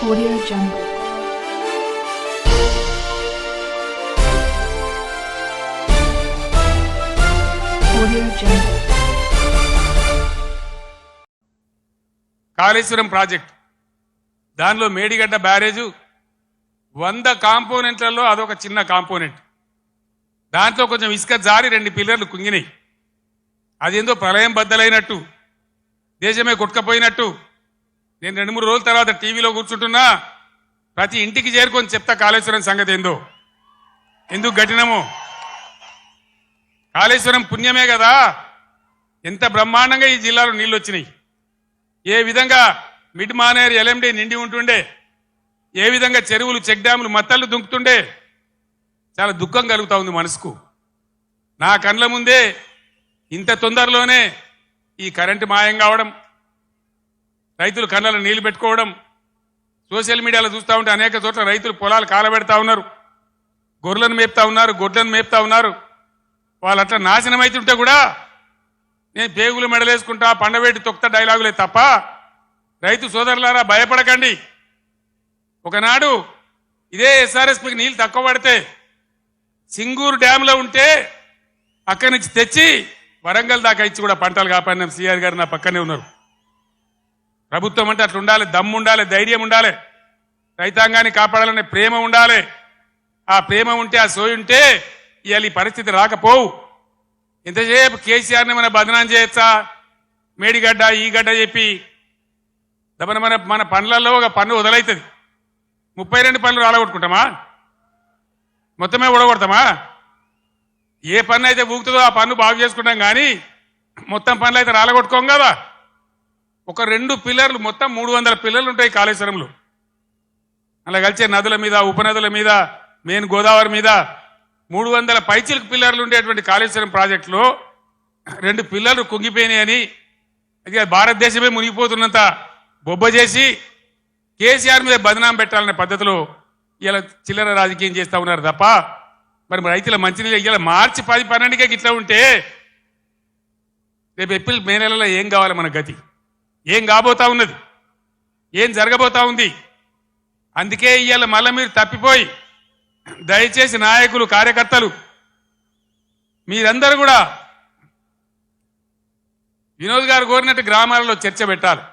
Audio Jungle. Audio Jungle. Kaleshwaram project దానిలో Medigadda barrage 100 కాంపోనెంట్లలో అదొక చిన్న కాంపోనెంట్. దాంట్లో కొంచెం ఇసుక జారి 2 పిల్లర్లు కుంగినాయి. అదేందో ప్రళయం బద్దలైనట్టు దేశమే కొట్టుకపోయినట్టు నేను 2-3 రోజుల తర్వాత టీవీలో కూర్చుంటున్నా. ప్రతి ఇంటికి చేరుకొని చెప్తా కాళేశ్వరం సంగతి ఏందో, ఎందుకు గట్టినమో. కాళేశ్వరం పుణ్యమే కదా ఎంత బ్రహ్మాండంగా ఈ జిల్లాలో నీళ్ళు వచ్చినాయి. ఏ విధంగా మిడ్ మానేరు ఎల్ఎండి నిండి ఉంటుండే, ఏ విధంగా చెరువులు చెక్ డ్యాములు మత్తళ్ళు దుంకుతుండే. చాలా దుఃఖం కలుగుతా ఉంది మనసుకు. నా కండ్ల ముందే ఇంత తొందరలోనే ఈ కరెంటు మాయం కావడం, రైతులు కళ్ళలో నీళ్లు పెట్టుకోవడం, సోషల్ మీడియాలో చూస్తూ ఉంటే అనేక చోట్ల రైతులు పొలాలు కాలబెడతా ఉన్నారు, గొర్రెలను మేపుతా ఉన్నారు, గొడ్లను మేపుతా ఉన్నారు. వాళ్ళు అట్లా నాశనం అవుతుంటే కూడా నేను పేగులు మెడలేసుకుంటా పండబెట్టి తొక్త డైలాగులే తప్ప, రైతు సోదరులారా భయపడకండి. ఒకనాడు ఇదే ఎస్ఆర్ఎస్పీకి నీళ్లు తక్కువ పడితే సింగూరు డ్యాంలో ఉంటే అక్కడి నుంచి తెచ్చి వరంగల్ దాకా ఇచ్చి కూడా పంటలు కాపాడినాం. సిఆర్ గారు నా పక్కనే ఉన్నారు. ప్రభుత్వం అంటే అట్లా ఉండాలి, దమ్ము ఉండాలి, ధైర్యం ఉండాలి, రైతాంగాన్ని కాపాడాలనే ప్రేమ ఉండాలి. ఆ ప్రేమ ఉంటే, ఆ సోయి ఉంటే ఇవాళ ఈ పరిస్థితి రాకపోవు. ఎంతసేపు కేసీఆర్ని మన బదనాం చేయొచ్చా, మేడిగడ్డ ఈ గడ్డ చెప్పి దమన మన పనులలో ఒక పన్ను వదలవుతుంది. 32 పనులు రాలగొట్టుకుంటామా, మొత్తమే ఊడగొడతామా? ఏ పన్ను అయితే ఊగుతుందో ఆ పన్ను బాగు చేసుకుంటాం కానీ మొత్తం పనులు అయితే రాలగొట్టుకోం కదా. ఒక 2 పిల్లర్లు మొత్తం 300 పిల్లర్లు ఉంటాయి కాళేశ్వరంలో. అలా కలిసే నదుల మీద, ఉపనదుల మీద, మెయిన్ గోదావరి మీద 300 పైచిలకు పిల్లర్లు ఉండేటువంటి కాళేశ్వరం ప్రాజెక్టులో 2 పిల్లర్లు కుంగిపోయినాయని అది భారతదేశమే మునిగిపోతున్నంత బొబ్బ చేసి కేసీఆర్ మీద బదనాం పెట్టాలనే పద్ధతిలో ఇలా చిల్లర రాజకీయం చేస్తూ ఉన్నారు తప్ప, మరి రైతుల మంచినీళ్ళు ఇలా మార్చి 10-12కే ఇట్లా ఉంటే రేపు ఏప్రిల్ మే నెలలో ఏం కావాలి మన గతి? ఏం కాబోతా ఉన్నది? ఏం జరగబోతా ఉంది? అందుకే ఇవాళ మళ్ళీ మీరు తప్పిపోయి దయచేసి నాయకులు, కార్యకర్తలు మీరందరూ కూడా వినోద్ గారు కోరినట్టు గ్రామాలలో చర్చ పెట్టాలి.